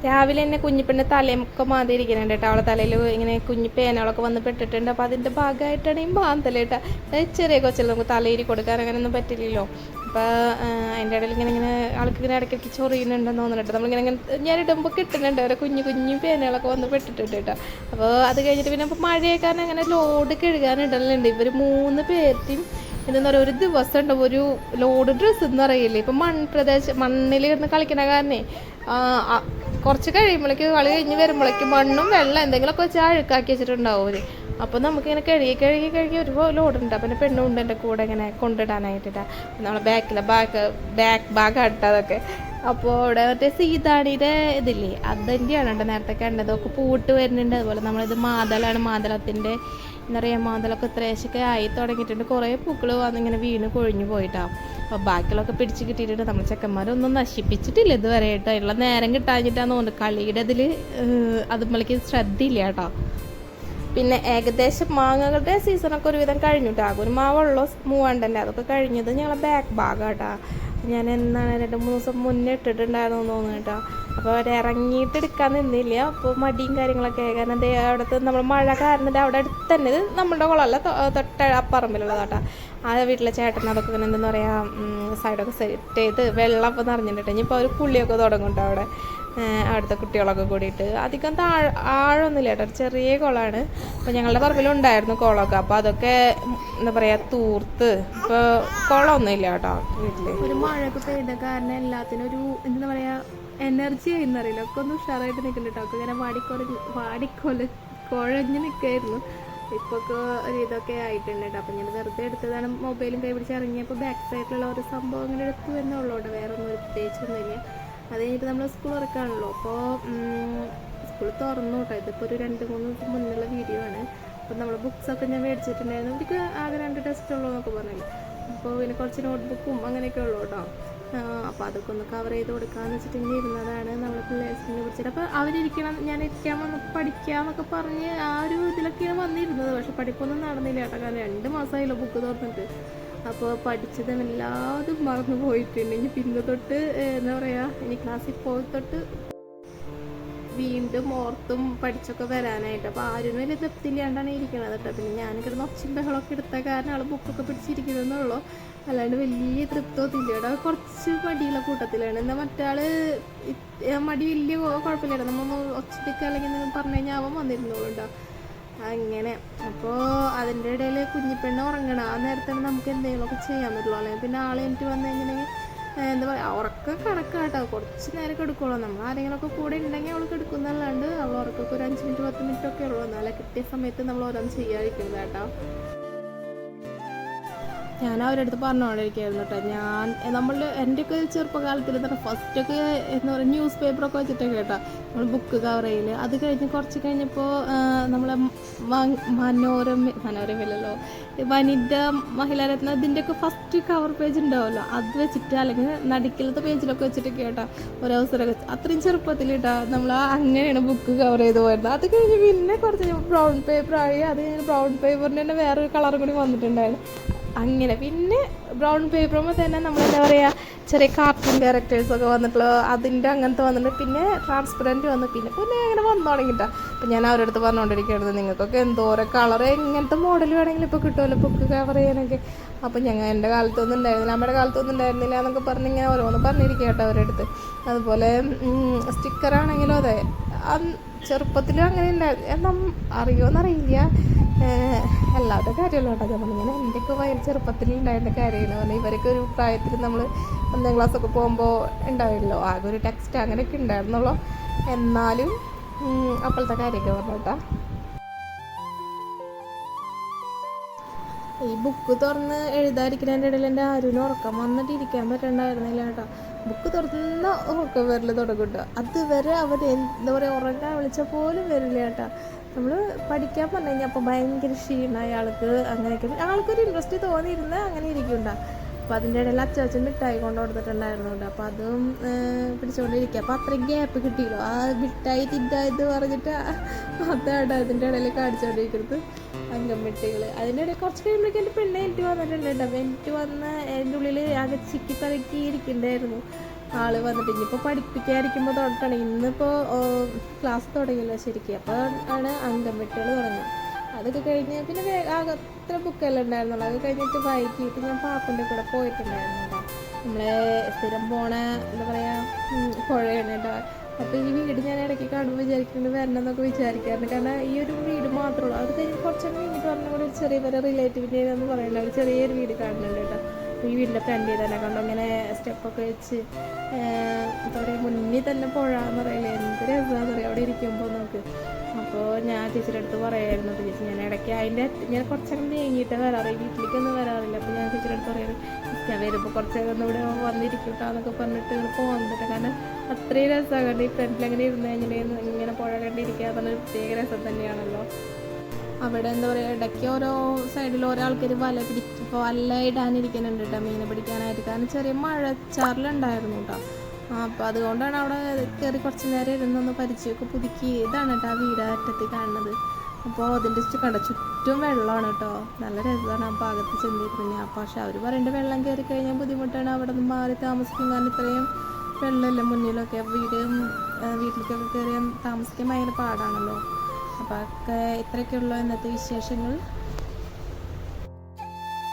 രാവിലെ തന്നെ കുഞ്ഞിപ്പെണ്ണ് തലയൊക്കെ മാതിരിക്കുന്നുണ്ട് കേട്ടോ. അവളെ തലയിൽ ഇങ്ങനെ കുഞ്ഞി പേനകളൊക്കെ വന്ന് പെട്ടിട്ടുണ്ട്. അപ്പോൾ അതിൻ്റെ ഭാഗമായിട്ടാണ് ഈ മാന്തൽ കേട്ടോ. ചെറിയ കൊച്ചല്ല, നമുക്ക് തലയിൽ കൊടുക്കാൻ അങ്ങനെയൊന്നും പറ്റില്ലല്ലോ. അപ്പോൾ അതിൻ്റെ ഇടയിൽ ഇങ്ങനെ ആൾക്ക് ഇങ്ങനെ ഇടയ്ക്കിടയ്ക്ക് ചൊറിയുന്നുണ്ടെന്ന് തോന്നുന്നുണ്ട്. നമ്മളിങ്ങനെ ഞാൻ ഇടുമ്പോൾ കിട്ടുന്നുണ്ട് അവരെ കുഞ്ഞു പേനകളൊക്കെ വന്ന് പെട്ടിട്ടുണ്ട് കേട്ടോ. അപ്പോൾ അത് കഴിഞ്ഞിട്ട് പിന്നെ ഇപ്പോൾ മഴയേക്കാൻ അങ്ങനെ ലോഡ് കഴുകാനിടലുണ്ട്. ഇവർ 3 പേർക്കും ഇതെന്ന് പറയുക ഒരു ദിവസം ഉണ്ട് ഒരു ലോഡ് ഡ്രസ്സ് എന്ന് അറിയില്ലേ. ഇപ്പം മണ്ണിൽ ഇരുന്ന് കളിക്കണ കാരണേ കുറച്ച് കഴിയുമ്പോഴേക്കും കളി കഴിഞ്ഞ് വരുമ്പോഴേക്കും മണ്ണും വെള്ളം എന്തെങ്കിലുമൊക്കെ വെച്ച് അഴുക്കാക്കി വെച്ചിട്ടുണ്ടാവും അവർ. അപ്പോൾ നമുക്കിങ്ങനെ കഴുകി ഒരു ലോഡുണ്ട്. പിന്നെ പെണ്ണുണ്ട് എൻ്റെ കൂടെ ഇങ്ങനെ കൊണ്ടിടാനായിട്ടിട്ടാ. നമ്മളെ ബാക്ക് ഭാഗമായിട്ട് അതൊക്കെ. അപ്പോൾ ഇവിടെ മറ്റേ സീതാണിയുടെ ഇതില്ലേ അതിൻ്റെയാണ് കേട്ടോ നേരത്തെ കണ്ടത്. ഒക്കെ പൂട്ട് വരുന്നുണ്ട്. അതുപോലെ നമ്മളിത് മാതളാണ്. മാതളത്തിൻ്റെ എന്താ പറയുക, മാതളമൊക്കെ ഇത്രയൊക്കെ ആയി തുടങ്ങിയിട്ടുണ്ട്. കുറേ പൂക്കൾ വന്നിങ്ങനെ വീണ് കൊഴിഞ്ഞു പോയിട്ടാണ്. അപ്പോൾ ബാക്കിയുള്ളതൊക്കെ പിടിച്ച് കിട്ടിയിട്ടുണ്ട്. നമ്മൾ ചെക്കന്മാരൊന്നും നശിപ്പിച്ചിട്ടില്ല ഇതുവരെ കേട്ടോ. ഉള്ള നേരം കിട്ടാഞ്ഞിട്ടാന്ന് തോന്നുന്നു. കളിയുടെ ഇതിൽ അതുമ്പോഴേക്ക് ശ്രദ്ധയില്ല കേട്ടോ. പിന്നെ ഏകദേശം മാങ്ങകളുടെ സീസണൊക്കെ ഒരുവിധം കഴിഞ്ഞു കേട്ടോ. ആകെ ഒരു മാവുള്ളൂ മൂവാണ്ടൻ്റെ, അതൊക്കെ കഴിഞ്ഞത് ഞങ്ങളെ ബാക്ക് ഭാഗം കേട്ടോ. ഞാൻ എന്നാണ് 2-3 ദിവസം മുന്നേ ഇട്ടിട്ടുണ്ടായിരുന്നു തോന്നുന്നു കേട്ടോ. അപ്പോൾ അവർ ഇറങ്ങിയിട്ട് എടുക്കാൻ നിന്നില്ല. അപ്പോൾ മടിയും കാര്യങ്ങളൊക്കെ. കാരണം എന്താ അവിടുത്തെ നമ്മൾ മഴ കാരണം അവിടെ അടുത്ത് തന്നെ, ഇത് നമ്മളുടെ കുളമല്ല, തൊട്ട പറമ്പിലുള്ളതാട്ടോ. ആ വീട്ടിലെ ചേട്ടൻ അതൊക്കെ ഇങ്ങനെ എന്താ പറയുക സൈഡൊക്കെ സെറ്റ് ചെയ്ത് വെള്ളം അപ്പോൾ നിറഞ്ഞിട്ട് ഇനിയിപ്പോൾ അവർ കുളിയൊക്കെ തുടങ്ങുന്നുണ്ട് അവിടെ അവിടുത്തെ കുട്ടികളൊക്കെ കൂടിയിട്ട്. അധികം ആഴമൊന്നുമില്ല കേട്ടോ, ചെറിയ കുളമാണ്. അപ്പോൾ ഞങ്ങളുടെ പറമ്പിലുണ്ടായിരുന്നു കുളമൊക്കെ. അപ്പോൾ അതൊക്കെ എന്താ പറയുക തൂർത്ത് ഇപ്പോൾ കുളമൊന്നുമില്ല കേട്ടോ വീട്ടിൽ. ഒരു മഴയൊക്കെ പെയ്ത കാരണം എല്ലാത്തിനും ഒരു എന്താ പറയുക എനർജി ആയിരുന്നറിയില്ല, ഒക്കെ ഒന്ന് ഉഷാറായിട്ട് നിൽക്കുന്നുണ്ട് കേട്ടോ. ഒക്കെ ഇങ്ങനെ കുഴഞ്ഞ് നിൽക്കായിരുന്നു. ഇപ്പോൾ ഒക്കെ ഒരു ഇതൊക്കെ ആയിട്ടുണ്ട് കേട്ടോ. അപ്പം ഞാൻ വെറുതെ എടുത്തതാണ്. മൊബൈലും കൈ പിടിച്ച് ഇറങ്ങിയപ്പോൾ ബാക്ക് സൈഡിലുള്ള ഒരു സംഭവം ഇങ്ങനെ എടുത്തു എന്നുള്ളൂ കേട്ടോ. വേറെ ഒന്നും പ്രത്യേകിച്ചൊന്നുമില്ല. അത് കഴിഞ്ഞിട്ട് നമ്മൾ സ്കൂൾ തുറക്കാണല്ലോ. അപ്പോൾ സ്കൂൾ തുറന്നു കേട്ടോ. ഇതിപ്പോൾ ഒരു 2-3 ദിവസം മുന്നുള്ള വീഡിയോ ആണ്. അപ്പോൾ നമ്മൾ ബുക്സൊക്കെ ഞാൻ മേടിച്ചിട്ടുണ്ടായിരുന്നു. എനിക്ക് ആകെ 2 ടെസ്റ്റ് ഉള്ളൂ എന്നൊക്കെ പറഞ്ഞില്ല. അപ്പോൾ പിന്നെ കുറച്ച് നോട്ട്ബുക്കും അങ്ങനെയൊക്കെ ഉള്ളൂ കേട്ടോ. അപ്പോൾ അതൊക്കെ ഒന്ന് കവർ ചെയ്ത് കൊടുക്കാമെന്ന് വെച്ചിട്ട് ഇങ്ങനെ ഇരുന്നതാണ്. നമ്മൾ പിള്ളേഴ്സിനെ വിളിച്ചിട്ട് അപ്പോൾ അവരിരിക്കണം, ഞാൻ ഇരിക്കാൻ വന്ന് പഠിക്കാമെന്നൊക്കെ പറഞ്ഞ് ആ ഒരു ഇതിലൊക്കെയാണ് വന്നിരുന്നത്. പക്ഷെ പഠിപ്പൊന്നും നടന്നില്ല കേട്ടോ. കാരണം 2 മാസമായില്ലോ ബുക്ക് തുറന്നിട്ട്. അപ്പോൾ പഠിച്ചതും എല്ലാതും മറന്നു പോയിട്ടുണ്ട്. ഇനി പിന്നെ തൊട്ട് എന്താ പറയുക, ഇനി ക്ലാസ്സിൽ പോയി തൊട്ട് വീണ്ടും ഓർത്തും പഠിച്ചൊക്കെ വരാനായിട്ട്. അപ്പോൾ ആരും വലിയ തൃപ്തിയില്ലാണ്ടാണ് ഇരിക്കണത് കേട്ടോ. പിന്നെ ഞാൻ കിടന്ന് ഒച്ചയും ബഹളമൊക്കെ എടുത്ത കാരണം ആൾ ബുക്കൊക്കെ പിടിച്ചിരിക്കുന്നതെന്നുള്ളൂ. അല്ലാണ്ട് വലിയ തൃപ്തിയൊന്നുമില്ല കേട്ടോ. കുറച്ച് മടിയുള്ള കൂട്ടത്തിലാണ്. എന്നാൽ മറ്റാൾ മടി വലിയ കുഴപ്പമില്ല. നമ്മൾ ഒച്ചയ്ക്ക് അല്ലെങ്കിൽ എന്തെങ്കിലും പറഞ്ഞു കഴിഞ്ഞാൽ അവൻ വന്നിരുന്നോളൂ കേട്ടോ. അങ്ങനെ അപ്പോൾ അതിൻ്റെ ഇടയിൽ കുഞ്ഞിപ്പെണ്ണ് ഉറങ്ങണം. ആ നേരത്താണ് നമുക്ക് എന്തെങ്കിലുമൊക്കെ ചെയ്യാൻ പറ്റുള്ളൂ. അല്ലെങ്കിൽ പിന്നെ ആൾ എനിക്ക് വന്നു കഴിഞ്ഞിട്ടുണ്ടെങ്കിൽ എന്താ പറയുക ഉറക്കം കണക്കാട്ടോ. കുറച്ച് നേരം എടുക്കുള്ളൂ. നമ്മൾ ആരെങ്കിലുമൊക്കെ കൂടെ ഉണ്ടെങ്കിൽ അവൾ എടുക്കുന്നല്ലാണ്ട് അവൾ ഉറക്കൊക്കെ ഒരു 5 മിനിറ്റ് 10 മിനിറ്റ് ഒക്കെ ഉള്ളൂ. എന്നാലേ കിട്ടിയ സമയത്ത് നമ്മൾ ഓരോന്ന് ചെയ്യാതിരിക്കുന്നത് കേട്ടോ. ഞാൻ അവരുടെ അടുത്ത് പറഞ്ഞുകൊണ്ടിരിക്കുകയായിരുന്നു കേട്ടോ. എൻ്റെയൊക്കെ ചെറുപ്പകാലത്തിൽ തന്നെ ഫസ്റ്റൊക്കെ എന്താ പറയുക ന്യൂസ് പേപ്പറൊക്കെ വെച്ചിട്ടൊക്കെ കേട്ടോ നമ്മൾ ബുക്ക് കവർ ചെയ്യൽ. അത് കഴിഞ്ഞ് കുറച്ച് കഴിഞ്ഞപ്പോൾ നമ്മളെ മനോരമയിലല്ലോ വനിത മഹിളാരത്ന ഇതിൻ്റെയൊക്കെ ഫസ്റ്റ് കവർ പേജ് ഉണ്ടാവുമല്ലോ, അത് വെച്ചിട്ട് അല്ലെങ്കിൽ നടുക്കിലത്തെ പേജിലൊക്കെ വെച്ചിട്ടൊക്കെ കേട്ടോ ഒരവസരമൊക്കെ അത്രയും ചെറുപ്പത്തിൽ കേട്ടോ നമ്മൾ അങ്ങനെയാണ് ബുക്ക് കവർ ചെയ്ത് പോയിരുന്നത്. അത് കഴിഞ്ഞ് പിന്നെ കുറച്ച് ബ്രൗൺ പേപ്പറായി. അത് കഴിഞ്ഞ് ബ്രൗൺ പേപ്പറിന് തന്നെ വേറൊരു കളറും കൂടി വന്നിട്ടുണ്ടായിരുന്നു. അങ്ങനെ പിന്നെ ബ്രൗൺ പേപ്പറുമ്പോൾ തന്നെ നമ്മളെന്താ പറയുക ചെറിയ കാർട്ടൂൺ ക്യാരക്ടേഴ്സൊക്കെ വന്നിട്ടുള്ള അതിൻ്റെ അങ്ങനത്തെ വന്നിട്ട് പിന്നെ ട്രാൻസ്പെറൻറ്റ് വന്നു. പിന്നെ അങ്ങനെ വന്നു തുടങ്ങിയിട്ടാണ്. അപ്പം ഞാൻ അവരുടെ അടുത്ത് പറഞ്ഞുകൊണ്ടിരിക്കുകയായിരുന്നു നിങ്ങൾക്കൊക്കെ എന്തോരം കളർ എങ്ങനത്തെ മോഡൽ വേണമെങ്കിലും ഇപ്പോൾ കിട്ടുമല്ലോ ബുക്ക് കവർ ചെയ്യാനൊക്കെ. അപ്പം എൻ്റെ കാലത്തൊന്നും ഉണ്ടായിരുന്നില്ല, നമ്മുടെ കാലത്തൊന്നും ഉണ്ടായിരുന്നില്ല എന്നൊക്കെ പറഞ്ഞ് ഇങ്ങനെ ഓരോന്ന് പറഞ്ഞിരിക്കുക കേട്ടോ അവരുടെ അടുത്ത്. അതുപോലെ സ്റ്റിക്കറാണെങ്കിലും അതെ ചെറുപ്പത്തിലും അങ്ങനെ ഉണ്ടായിരുന്നു. അറിയുമോയെന്നറിയില്ല എല്ലാവരുടെ കാര്യമല്ല കേട്ടോ. ഞാൻ പറഞ്ഞിങ്ങനെ എൻ്റെയൊക്കെ ഭയങ്കര ചെറുപ്പത്തിലുണ്ടായിരുന്ന കാര്യമാണ് പറഞ്ഞാൽ. ഇവരൊക്കെ ഒരു പ്രായത്തിൽ നമ്മൾ 1ാം ക്ലാസ്സൊക്കെ പോകുമ്പോൾ ഉണ്ടാവില്ലല്ലോ ആകെ ഒരു ടെക്സ്റ്റ് അങ്ങനെയൊക്കെ ഉണ്ടായിരുന്നുള്ളൂ. എന്നാലും അപ്പോഴത്തെ കാര്യമൊക്കെ പറഞ്ഞു കേട്ടോ. ഈ ബുക്ക് തുറന്ന് എഴുതാതിരിക്കുന്നതിൻ്റെ ഇടയിൽ എൻ്റെ ആരും ഉറക്കം വന്നിട്ട് ഇരിക്കാൻ പറ്റണ്ടായിരുന്നില്ല കേട്ടോ. ബുക്ക് തുറന്ന ഉറക്കം വരൽ തുടങ്ങും കേട്ടോ. അതുവരെ അവർ എന്താ പറയുക ഉറങ്ങാൻ വിളിച്ചാൽ പോലും വരില്ല കേട്ടോ. നമ്മൾ പഠിക്കാൻ പറഞ്ഞു കഴിഞ്ഞാൽ അപ്പോൾ ഭയങ്കര ക്ഷീണമായ ആൾക്ക് അങ്ങനെയൊക്കെ ആൾക്കൊരു ഇൻട്രസ്റ്റ് തോന്നിയിരുന്ന അങ്ങനെ ഇരിക്കുന്നുണ്ടോ. അപ്പോൾ അതിൻ്റെ ഇടയിൽ അച്ചാച്ചൻ മിഠായി കൊണ്ട് കൊടുത്തിട്ടുണ്ടായിരുന്നു കേട്ടോ. അപ്പോൾ അതും പിടിച്ചുകൊണ്ടിരിക്കുക. അപ്പോൾ അത്രയും ഗ്യാപ്പ് കിട്ടിയല്ലോ. ആ മിഠായി തിന്നായത് പറഞ്ഞിട്ട് അതാണ് അതിൻ്റെ ഇടയിൽ കാണിച്ചുകൊണ്ടിരിക്കുന്നത് അങ്കംമിട്ടികൾ. അതിൻ്റെ ഇടയിൽ കുറച്ച് കഴിയുമ്പോഴേക്കും എൻ്റെ പെണ്ണ് എനിക്ക് വന്നിട്ടുണ്ട് കേട്ടോ. അപ്പോൾ എനിക്ക് വന്ന് എൻ്റെ ഉള്ളിൽ ആകെ ചിക്കി തലക്കി ഇരിക്കണ്ടായിരുന്നു. ആൾ വന്നിട്ട് ഇനിയിപ്പോൾ പഠിപ്പിക്കാതിരിക്കുമ്പോൾ തൊട്ടാണ്. ഇന്നിപ്പോൾ ക്ലാസ് തുടങ്ങിയല്ലോ ശരിക്കും. അപ്പോൾ ആണ് അംഗം വെട്ടുകൾ തുടങ്ങുക. അതൊക്കെ കഴിഞ്ഞ് പിന്നെ അത്ര ബുക്കെല്ലാം ഉണ്ടായിരുന്നുള്ളൂ. അത് കഴിഞ്ഞിട്ട് വൈകിട്ട് ഞാൻ പാപ്പൻ്റെ കൂടെ പോയിട്ടുണ്ടായിരുന്നു കേട്ടോ. നമ്മളെ സ്ഥിരം പോണ എന്താ പറയുക പുഴയാണ് കേട്ടോ. അപ്പോൾ ഈ വീട് ഞാൻ ഇടയ്ക്ക് കാണുമ്പോൾ വിചാരിക്കുന്നുണ്ട് വരണം എന്നൊക്കെ വിചാരിക്കാറുണ്ട്. കാരണം ഈ ഒരു വീട് മാത്രമേ ഉള്ളൂ. അത് കഴിഞ്ഞ് കുറച്ചൊക്കെ കഴിഞ്ഞിട്ട് പറഞ്ഞാൽ കൂടെ ഒരു ചെറിയ റിലേറ്റീവിൻ്റെ എന്ന് പറയുന്നത് ഒരു ചെറിയൊരു വീട് കാണുന്നുണ്ട് കേട്ടോ. ഈ വീടിൻ്റെ ഫ്രണ്ടിൽ തന്നെ കണ്ടോ ഇങ്ങനെ സ്റ്റെപ്പൊക്കെ വെച്ച് എന്താ പറയുക മുന്നിൽ തന്നെ പുഴ എന്ന് പറയില്ലേ, എന്ത് രസമാണെന്ന് പറയാം അവിടെ ഇരിക്കുമ്പോൾ നമുക്ക്. അപ്പോൾ ഞാൻ ചേച്ചിയുടെ അടുത്ത് പറയായിരുന്നു, ചേച്ചി ഞാൻ ഇടയ്ക്ക് ഞാൻ കുറച്ചൊക്കെ നീങ്ങിയിട്ട് വരാറ്, ഈ വീട്ടിലേക്കൊന്നും വരാറില്ല. അപ്പോൾ ഞാൻ ചേച്ചിയുടെ അടുത്ത് പറയാറ് ഞാൻ വരുമ്പോൾ കുറച്ചൊക്കെ ഒന്ന് ഇവിടെ വന്നിരിക്കട്ടോ എന്നൊക്കെ പറഞ്ഞിട്ട് ഇങ്ങനെ പോകുന്നുണ്ട്. കാരണം അത്രയും രസമാണ്. കണ്ട് ഈ ഫ്രണ്ടിലങ്ങനെ ഇരുന്ന് ഇങ്ങനെ പുഴ കണ്ടിരിക്കുക എന്നൊരു പ്രത്യേക രസം തന്നെയാണല്ലോ. അവിടെ എന്താ പറയുക ഇടയ്ക്ക് ഓരോ സൈഡിൽ ഓരോ ആൾക്കാർ വല ഇടാനിരിക്കുന്നുണ്ട് കേട്ടോ, മീനെ പിടിക്കാനായിട്ട്. കാരണം ചെറിയ മഴച്ചാറിലുണ്ടായിരുന്നു കേട്ടോ. അപ്പോൾ അതുകൊണ്ടാണ് അവിടെ കയറി കുറച്ച് നേരം ഇരുന്നൊന്ന് പരിചയമൊക്കെ പുതുക്കി. ഇതാണ് കേട്ടോ ആ വീട് അറ്റത്ത് കാണുന്നത്. അപ്പോൾ അതിൻ്റെ കണ്ട ചുറ്റും വെള്ളമാണ് കേട്ടോ, നല്ല രസമാണ് ആ ഭാഗത്ത് ചെന്നിരുന്നത്. അപ്പോൾ പക്ഷെ അവർ പറയേണ്ടത് വെള്ളം കയറി കഴിഞ്ഞാൽ ബുദ്ധിമുട്ടാണ്, അവിടെ നിന്ന് മാറി താമസിക്കും. കാരണം ഇത്രയും വെള്ളമല്ല മുന്നിലൊക്കെ, വീട്ടിലേക്കൊക്കെ കയറി താമസിക്കാൻ ഭയങ്കര പാടാണല്ലോ. അപ്പോൾ ഇത്രയൊക്കെയുള്ളൂ ഇന്നത്തെ വിശേഷങ്ങൾ.